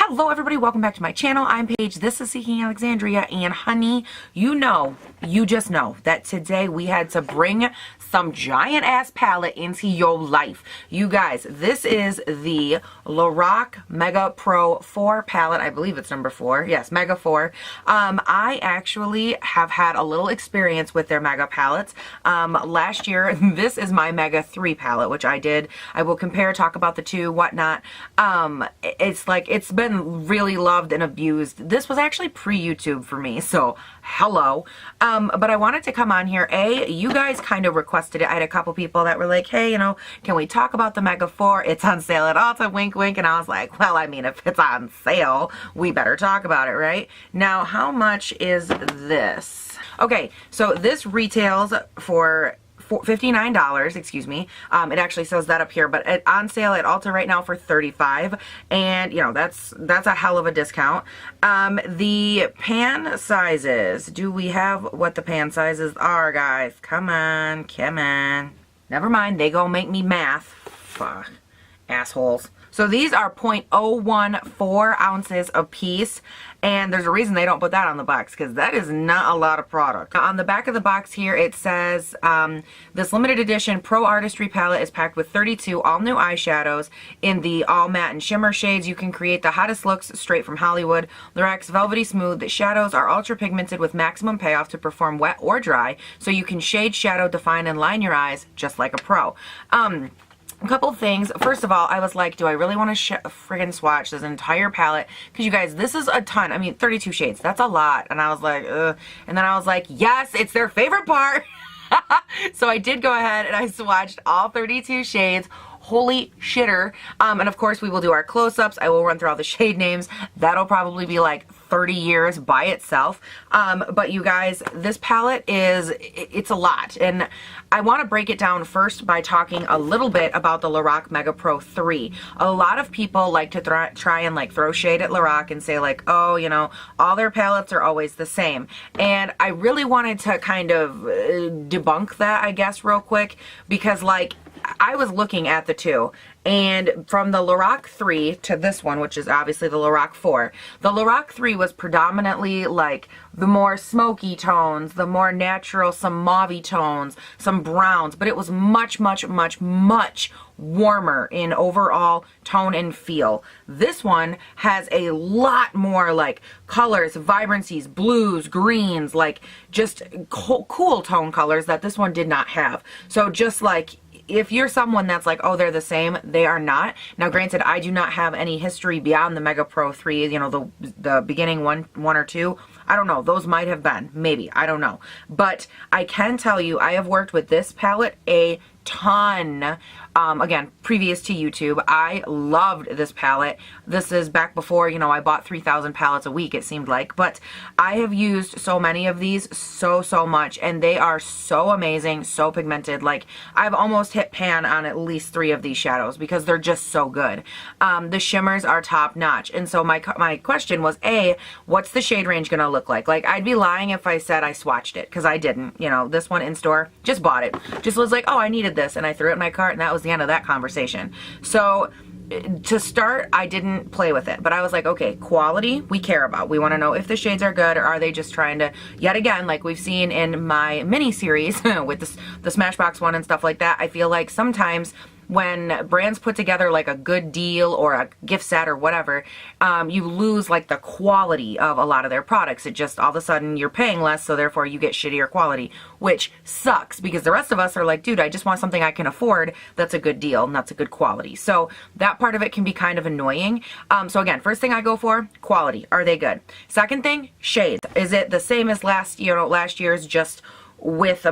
Hello everybody, welcome back to my channel. I'm Paige, this is Seeking Alexandria, and honey, you just know that today we had to bring some giant ass palette into your life. You guys, this is the Lorac Mega Pro 4 palette. I believe it's number 4. Yes, Mega 4. I actually have had a little experience with their Mega palettes. Last year, this is my Mega 3 palette, which I did. I will compare, talk about the two, whatnot. It's been really loved and abused. This was actually pre-YouTube for me, so hello. But I wanted to come on here. You guys kind of requested it. I had a couple people that were like, hey, can we talk about the Mega 4? It's on sale at Ulta, wink wink. And I was like, well, I mean, if it's on sale, we better talk about it, right? Now, how much is this? Okay, so this retails for $59, excuse me. It actually says that up here, but on sale at Ulta right now for $35, and that's a hell of a discount. The pan sizes, do we have what the pan sizes are, guys? Come on, come on. Never mind, they go make me math. Fuck, assholes. So these are 0.014 ounces a piece, and there's a reason they don't put that on the box, because that is not a lot of product. Now, on the back of the box here, it says, this limited edition Pro Artistry palette is packed with 32 all-new eyeshadows in the all matte and shimmer shades. You can create the hottest looks straight from Hollywood. Lorac's velvety smooth. The shadows are ultra pigmented with maximum payoff to perform wet or dry, so you can shade, shadow, define, and line your eyes just like a pro. A couple things. First of all, I was like, do I really want to friggin' swatch this entire palette? Because you guys, this is a ton. I mean, 32 shades. That's a lot. And I was like, ugh. And then I was like, yes, it's their favorite part. So I did go ahead and I swatched all 32 shades. Holy shitter. And of course we will do our close-ups. I will run through all the shade names. That'll probably be like 30 years by itself. But you guys, this palette it's a lot. And I want to break it down first by talking a little bit about the Lorac Mega Pro 3. A lot of people like to try and like throw shade at Lorac and say like, oh, all their palettes are always the same. And I really wanted to kind of debunk that, I guess, real quick, because like, I was looking at the two, and from the Lorac 3 to this one, which is obviously the Lorac 4, the Lorac 3 was predominantly like the more smoky tones, the more natural, some mauve tones, some browns, but it was much, much, much, much warmer in overall tone and feel. This one has a lot more like colors, vibrancies, blues, greens, like just cool tone colors that this one did not have. So just like, if you're someone that's like, oh, they're the same, they are not. Now, granted, I do not have any history beyond the Mega Pro 3, the beginning one or two. I don't know. Those might have been. Maybe. I don't know. But I can tell you, I have worked with this palette a ton. Again, previous to YouTube, I loved this palette. This is back before, I bought 3,000 palettes a week, it seemed like. But I have used so many of these so much, and they are so amazing, so pigmented. Like, I've almost hit pan on at least 3 of these shadows because they're just so good. The shimmers are top notch. And so my question was, what's the shade range gonna look like? Like, I'd be lying if I said I swatched it, because I didn't. This one in store, just bought it. Just was like, oh, I needed this, and I threw it in my cart, and that was the end of that conversation. So to start, I didn't play with it, but I was like, okay, quality we care about. We want to know if the shades are good, or are they just trying to, yet again, like we've seen in my mini series with the Smashbox one and stuff like that. I feel like sometimes when brands put together like a good deal or a gift set or whatever, you lose like the quality of a lot of their products. It just, all of a sudden you're paying less, so therefore you get shittier quality, which sucks because the rest of us are like, dude, I just want something I can afford that's a good deal and that's a good quality. So that part of it can be kind of annoying. So again, first thing I go for, quality. Are they good? Second thing, shades. Is it the same as last year's, just with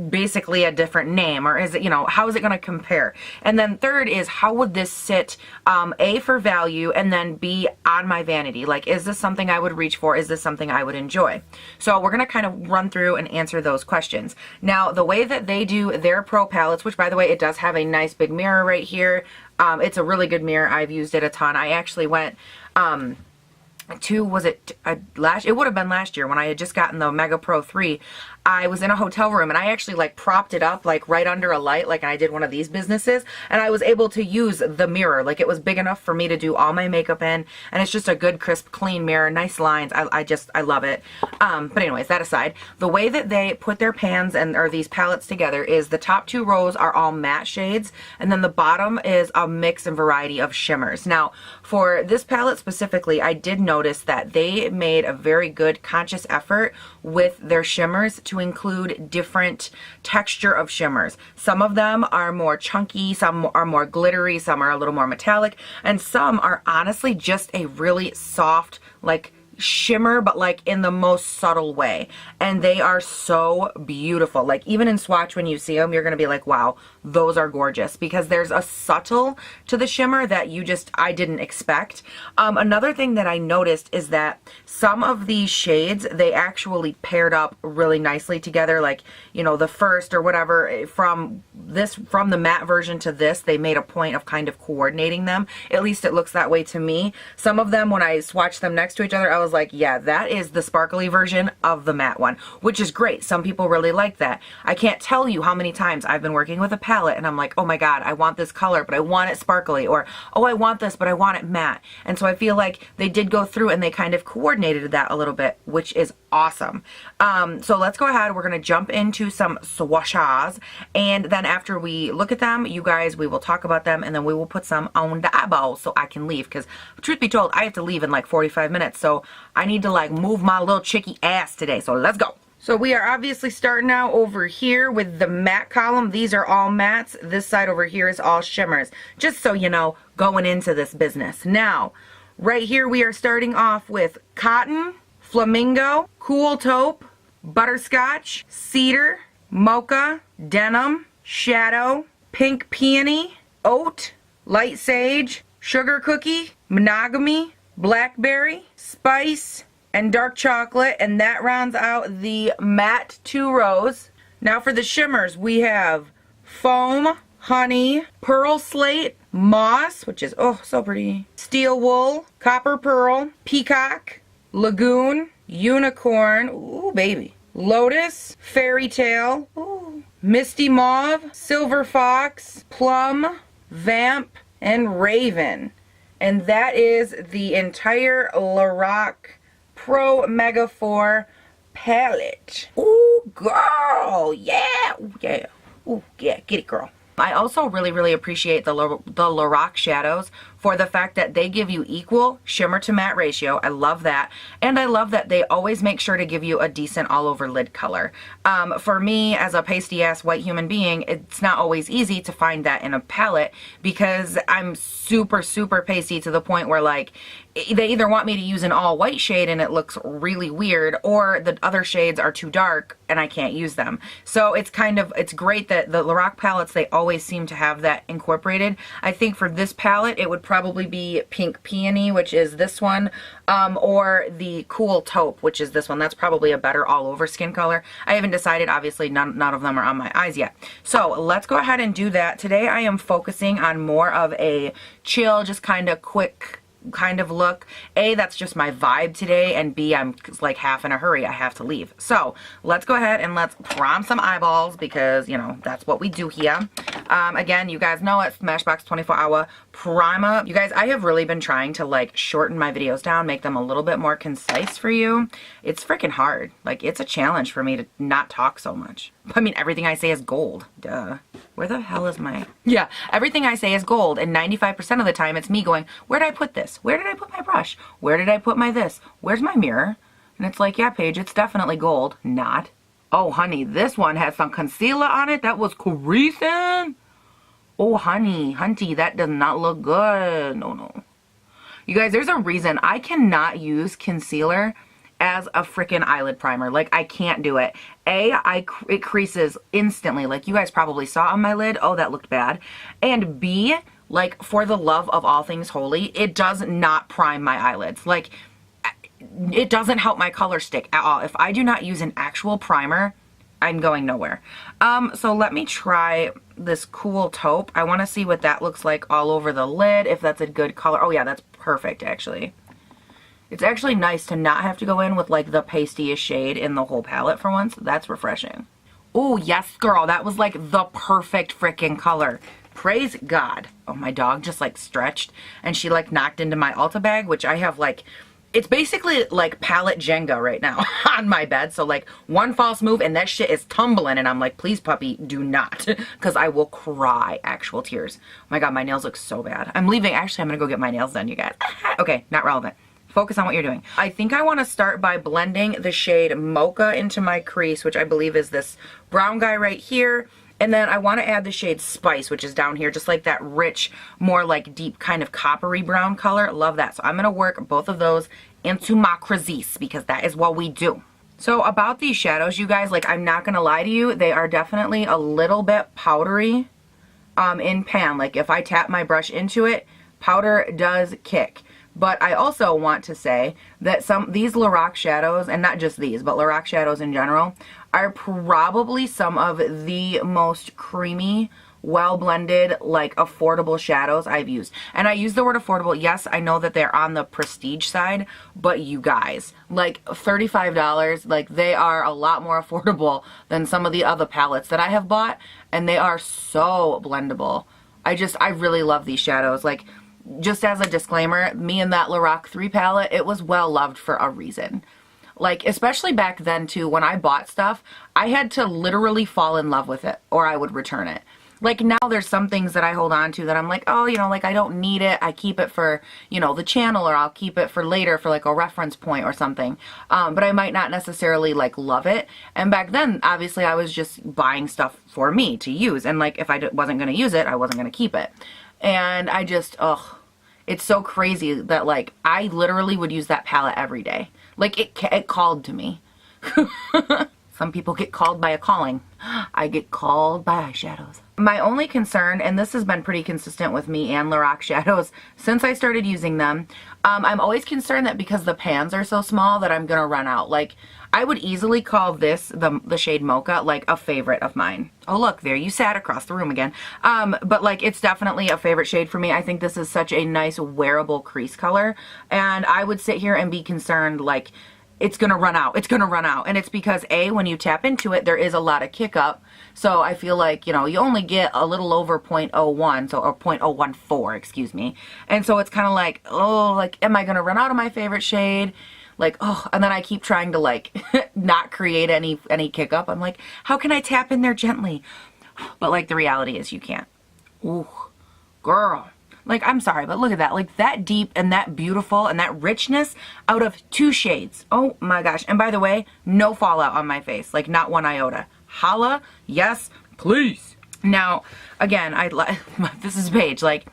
basically a different name, or is it, how is it going to compare? And then third is, how would this sit, A, for value, and then B, on my vanity? Like, is this something I would reach for? Is this something I would enjoy? So we're going to kind of run through and answer those questions. Now, the way that they do their Pro palettes, which by the way, it does have a nice big mirror right here. It's a really good mirror. I've used it a ton. I actually went, it would have been last year when I had just gotten the Mega Pro 3. I was in a hotel room and I actually like propped it up like right under a light, like I did one of these businesses, and I was able to use the mirror. Like it was big enough for me to do all my makeup in, and it's just a good crisp clean mirror, nice lines. I love it. But anyways, that aside, the way that they put their pans or these palettes together is the top 2 rows are all matte shades, and then the bottom is a mix and variety of shimmers. Now for this palette specifically, I did notice that they made a very good conscious effort with their shimmers to include different texture of shimmers. Some of them are more chunky, some are more glittery, some are a little more metallic, and some are honestly just a really soft, like shimmer, but like in the most subtle way, and they are so beautiful. Like even in swatch, when you see them, you're gonna be like, wow, those are gorgeous, because there's a subtle to the shimmer that I didn't expect. Another thing that I noticed is that some of these shades, they actually paired up really nicely together, like, you know, the first or whatever, from the matte version to this, they made a point of kind of coordinating them. At least it looks that way to me. Some of them, when I swatched them next to each other, I was like, yeah, that is the sparkly version of the matte one, which is great. Some people really like that. I can't tell you how many times I've been working with a palette and I'm like, oh my god, I want this color, but I want it sparkly, or oh, I want this, but I want it matte. And so I feel like they did go through and they kind of coordinated that a little bit, which is awesome. So let's go ahead. We're going to jump into some swatches, and then after we look at them, you guys, we will talk about them, and then we will put some on the eyeballs so I can leave, because truth be told, I have to leave in like 45 minutes, so I need to like move my little chicky ass today. So let's go. So we are obviously starting out over here with the matte column. These are all mattes. This side over here is all shimmers, just so you know, going into this business. Now, right here we are starting off with Cotton, Flamingo, Cool Taupe, Butterscotch, Cedar, Mocha, Denim, Shadow, Pink Peony, Oat, Light Sage, Sugar Cookie, Monogamy, Blackberry, Spice, and Dark Chocolate, and that rounds out the matte 2 rows. Now for the shimmers, we have Foam, Honey, Pearl Slate, Moss, which is, oh, so pretty, Steel Wool, Copper Pearl, Peacock, Lagoon, Unicorn, ooh, baby, Lotus, Fairy Tale, ooh, Misty Mauve, Silver Fox, Plum, Vamp, and Raven. And that is the entire Lorac Pro Mega 4 palette. Ooh, girl, yeah, ooh, yeah, ooh, yeah, get it, girl. I also really appreciate the Lorac shadows for the fact that they give you equal shimmer to matte ratio. I love that. And I love that they always make sure to give you a decent all over lid color. For me, as a pasty ass white human being, it's not always easy to find that in a palette, because I'm super pasty to the point where like they either want me to use an all white shade and it looks really weird, or the other shades are too dark and I can't use them. So it's great that the Lorac palettes, they always seem to have that incorporated. I think for this palette, it would probably be Pink Peony, which is this one, or the Cool Taupe, which is this one. That's probably a better all over skin color. I haven't decided, obviously none of them are on my eyes yet. So let's go ahead and do that. Today I am focusing on more of a chill, just kind of quick kind of look. A, that's just my vibe today, and B, I'm like half in a hurry. I have to leave. So let's go ahead and let's prom some eyeballs, because you know that's what we do here. Again, you guys know it, Smashbox 24-hour primer. You guys, I have really been trying to like shorten my videos down, make them a little bit more concise for you. It's freaking hard. Like, it's a challenge for me to not talk so much. I mean, everything I say is gold. Duh. Where the hell is my... Yeah, everything I say is gold, and 95% of the time it's me going, where did I put this? Where did I put my brush? Where did I put my this? Where's my mirror? And it's like, yeah, Paige, it's definitely gold. Not. Oh, honey, this one has some concealer on it. That was creasing. Oh, honey, hunty, that does not look good. No. You guys, there's a reason I cannot use concealer as a freaking eyelid primer. Like, I can't do it. It creases instantly. Like, you guys probably saw on my lid. Oh, that looked bad. And B, like, for the love of all things holy, it does not prime my eyelids. Like, it doesn't help my color stick at all. If I do not use an actual primer, I'm going nowhere. So let me try this Cool Taupe. I want to see what that looks like all over the lid, if that's a good color. Oh yeah, that's perfect actually. It's actually nice to not have to go in with like the pastiest shade in the whole palette for once. That's refreshing. Oh, yes, girl. That was like the perfect freaking color. Praise God. Oh, my dog just like stretched and she like knocked into my Ulta bag, which I have like, it's basically like palette Jenga right now on my bed. So like one false move and that shit is tumbling and I'm like, please puppy, do not, because I will cry actual tears. Oh my God, my nails look so bad. I'm leaving. Actually, I'm gonna go get my nails done, you guys. Okay, not relevant. Focus on what you're doing. I think I want to start by blending the shade Mocha into my crease, which I believe is this brown guy right here. And then I want to add the shade Spice, which is down here, just like that rich, more like deep kind of coppery brown color. Love that. So I'm going to work both of those into my crease because that is what we do. So about these shadows, you guys, like I'm not going to lie to you, they are definitely a little bit powdery in pan. Like if I tap my brush into it, powder does kick. But I also want to say that these Lorac shadows, and not just these, but Lorac shadows in general, are probably some of the most creamy, well-blended, like affordable shadows I've used. And I use the word affordable. Yes, I know that they're on the prestige side, but you guys, like $35, like they are a lot more affordable than some of the other palettes that I have bought, and they are so blendable. I really love these shadows. Like, just as a disclaimer, me and that Lorac 3 palette, it was well loved for a reason. Like, especially back then too, when I bought stuff, I had to literally fall in love with it or I would return it. Like now there's some things that I hold on to that I'm like, oh, you know, like I don't need it. I keep it for, you know, the channel, or I'll keep it for later for like a reference point or something. But I might not necessarily like love it. And back then, obviously I was just buying stuff for me to use. And like, if I wasn't going to use it, I wasn't going to keep it. And I just, ugh, it's so crazy that like I literally would use that palette every day. Like it called to me. Some people get called by a calling. I get called by eyeshadows. My only concern, and this has been pretty consistent with me and Lorac shadows since I started using them, I'm always concerned that because the pans are so small that I'm gonna run out. Like, I would easily call this, the shade Mocha, like a favorite of mine. Oh look, there you sat across the room again. But like, it's definitely a favorite shade for me. I think this is such a nice wearable crease color. And I would sit here and be concerned like, it's gonna run out. It's gonna run out. And it's because A, when you tap into it, there is a lot of kick up. So I feel like, you know, you only get a little over 0.01, so, or 0.014, excuse me. And so it's kind of like, oh, like, am I gonna run out of my favorite shade? Like, oh, and then I keep trying to like not create any kick up. I'm like, how can I tap in there gently? But like the reality is you can't. Ooh, girl. Like, I'm sorry, but look at that. Like, that deep and that beautiful and that richness out of 2 shades. Oh, my gosh. And by the way, no fallout on my face. Like, not one iota. Holla, yes, please. Now, again, this is Paige. Like,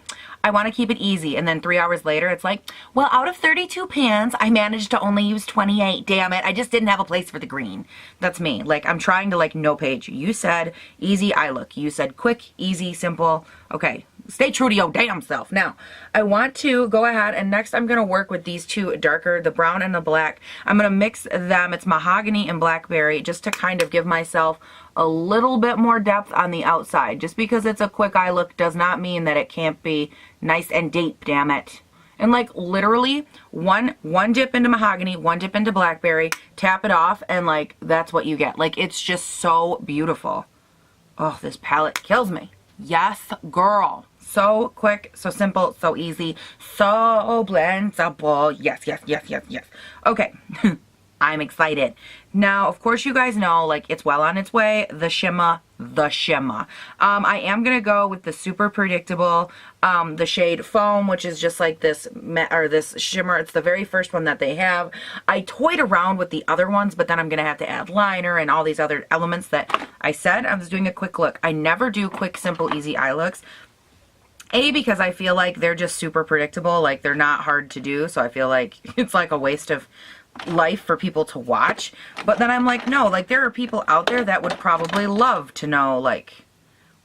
I want to keep it easy. And then 3 hours later, it's like, well, out of 32 pans, I managed to only use 28. Damn it. I just didn't have a place for the green. That's me. Like, I'm trying to, like, no, Paige. You said easy eye look. You said quick, easy, simple. Okay. Stay true to your damn self. Now, I want to go ahead and next I'm going to work with these 2 darker, the brown and the black. I'm going to mix them. It's mahogany and blackberry, just to kind of give myself a little bit more depth on the outside. Just because it's a quick eye look does not mean that it can't be nice and deep, damn it. And like literally one dip into mahogany, 1 dip into blackberry, tap it off, and like that's what you get. Like, it's just so beautiful. Oh, this palette kills me. Yes, girl. So quick, so simple, so easy, so blendable. Yes, yes, yes, yes, yes. Okay, I'm excited. Now, of course, you guys know, like, it's well on its way, the shimmer. I am going to go with the super predictable, the shade Foam, which is just like this, this shimmer. It's the very first one that they have. I toyed around with the other ones, but then I'm going to have to add liner and all these other elements that I said. I was doing a quick look. I never do quick, simple, easy eye looks. A, because I feel like they're just super predictable, like they're not hard to do, so I feel like it's like a waste of life for people to watch. But then I'm like, no, like there are people out there that would probably love to know like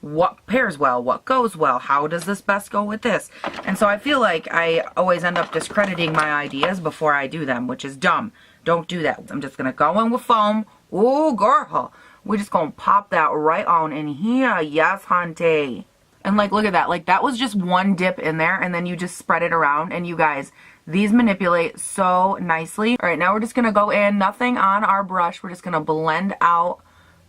what pairs well, what goes well, how does this best go with this? And so I feel like I always end up discrediting my ideas before I do them, which is dumb. Don't do that. I'm just gonna go in with Foam. Ooh, girl. We're just gonna pop that right on in here. Yes, hunty. And like, look at that. Like, that was just 1 dip in there, and then you just spread it around, and you guys, These manipulate so nicely. All right, now we're just gonna go in, nothing on our brush. We're just gonna blend out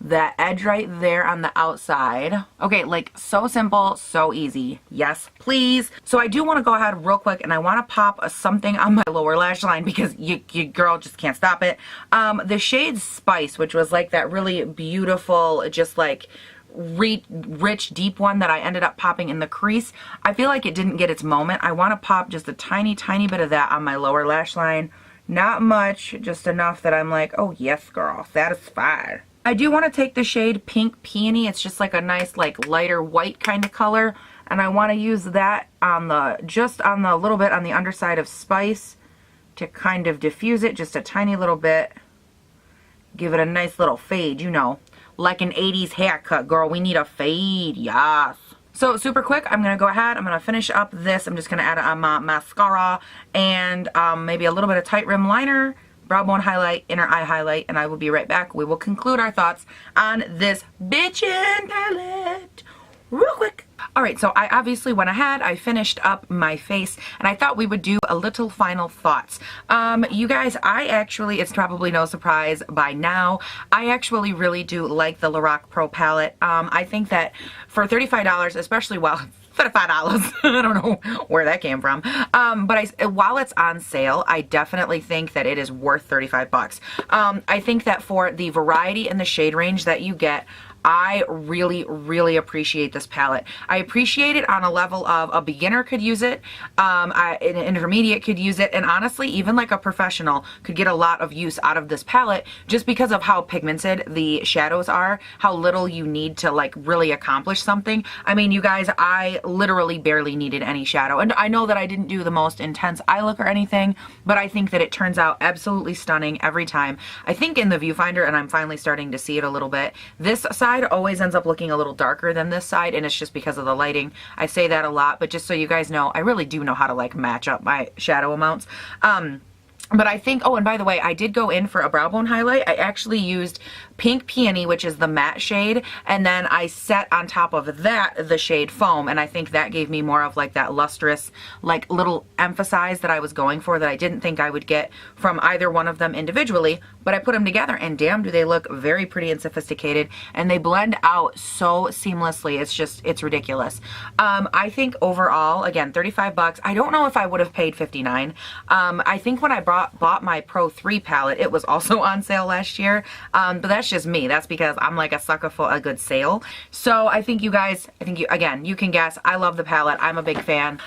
that edge right there on the outside. Okay, like so simple, so easy. Yes, please. So I do want to go ahead real quick and I want to pop something on my lower lash line because you girl just can't stop it. The shade Spice, which was like that really beautiful, just like rich, deep one that I ended up popping in the crease. I feel like it didn't get its moment. I want to pop just a tiny bit of that on my lower lash line. Not much, just enough that I'm like, oh yes girl, satisfied. I do want to take the shade Pink Peony. It's just like a nice like lighter white kind of color, and I want to use that on the little bit on the underside of Spice to kind of diffuse it just a tiny little bit. Give it a nice little fade, you know, like an 80s haircut, girl. We need a fade, yes. So super quick, I'm going to go ahead, I'm going to finish up this. I'm just going to add it on my mascara and maybe a little bit of tight rim liner, brow bone highlight, inner eye highlight, and I will be right back. We will conclude our thoughts on this bitchin' palette real quick. Alright, so I obviously went ahead, I finished up my face, and I thought we would do a little final thoughts. You guys, I actually, it's probably no surprise by now, I actually really do like the Lorac Pro palette. I think that for $35, especially, well, $35. I don't know where that came from. But while it's on sale, I definitely think that it is worth 35 bucks. I think that for the variety and the shade range that you get, I really appreciate this palette. I appreciate it on a level of a beginner could use it, an intermediate could use it, and honestly, even like a professional could get a lot of use out of this palette just because of how pigmented the shadows are, how little you need to like really accomplish something. I mean, you guys, I literally barely needed any shadow, and I know that I didn't do the most intense eye look or anything, but I think that it turns out absolutely stunning every time. I think in the viewfinder, and I'm finally starting to see it a little bit, this side always ends up looking a little darker than this side, and it's just because of the lighting. I say that a lot, but just so you guys know, I really do know how to like match up my shadow amounts. But I think, oh, and by the way, I did go in for a brow bone highlight. I actually used Pink Peony, which is the matte shade, and then I set on top of that the shade Foam, and I think that gave me more of like that lustrous, like little emphasize that I was going for that I didn't think I would get from either one of them individually, but I put them together and damn do they look very pretty and sophisticated, and they blend out so seamlessly. It's just, it's ridiculous. I think overall, again, 35 bucks. I don't know if I would have paid 59. I think when I bought my Pro 3 palette, it was also on sale last year, but that's just me. That's because I'm like a sucker for a good sale. So I think you guys, again, you can guess, I love the palette. I'm a big fan.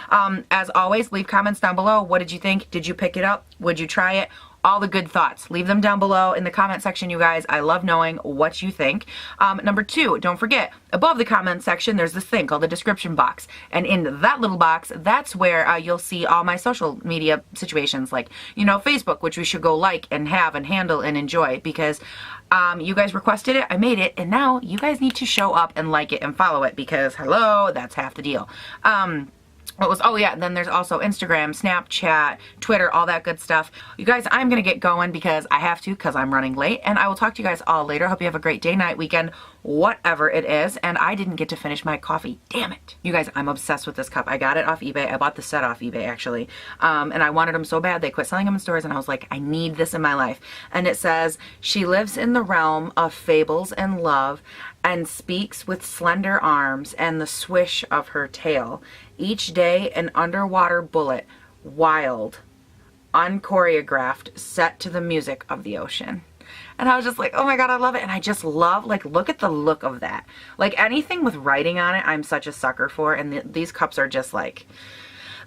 As always, leave comments down below. What did you think? Did you pick it up? Would you try it? All the good thoughts. Leave them down below in the comment section, you guys. I love knowing what you think. Number 2, don't forget, above the comment section, there's this thing called the description box. And in that little box, that's where you'll see all my social media situations, like, you know, Facebook, which we should go like and have and handle and enjoy, because you guys requested it, I made it, and now you guys need to show up and like it and follow it, because hello, that's half the deal. Oh yeah, then there's also Instagram, Snapchat, Twitter, all that good stuff. You guys, I'm gonna get going because I have to, because I'm running late, and I will talk to you guys all later. Hope you have a great day, night, weekend, whatever it is. And I didn't get to finish my coffee, damn it. You guys, I'm obsessed with this cup. I got it off eBay. I bought the set off eBay actually, and I wanted them so bad. They quit selling them in stores, and I was like, I need this in my life. And it says, she lives in the realm of fables and love, and speaks with slender arms and the swish of her tail. Each day an underwater bullet, wild, unchoreographed, set to the music of the ocean. And I was just like, oh my god, I love it. And I just love, like, look at the look of that. Like, anything with writing on it, I'm such a sucker for. And these cups are just like,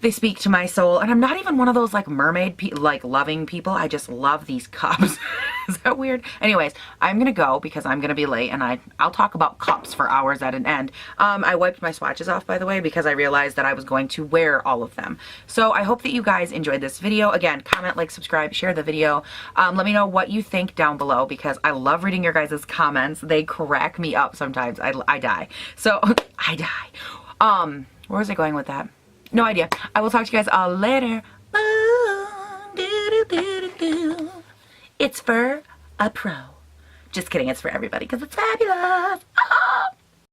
they speak to my soul. And I'm not even one of those like mermaid loving people. I just love these cups. Is that weird? Anyways, I'm gonna go because I'm gonna be late, and I'll talk about cups for hours at an end. I wiped my swatches off, by the way, because I realized that I was going to wear all of them. So I hope that you guys enjoyed this video. Again, comment, like, subscribe, share the video. Let me know what you think down below, because I love reading your guys' comments. They crack me up sometimes. I die. So I die. Where was I going with that? No idea. I will talk to you guys all later. It's for a pro. Just kidding, it's for everybody because it's fabulous.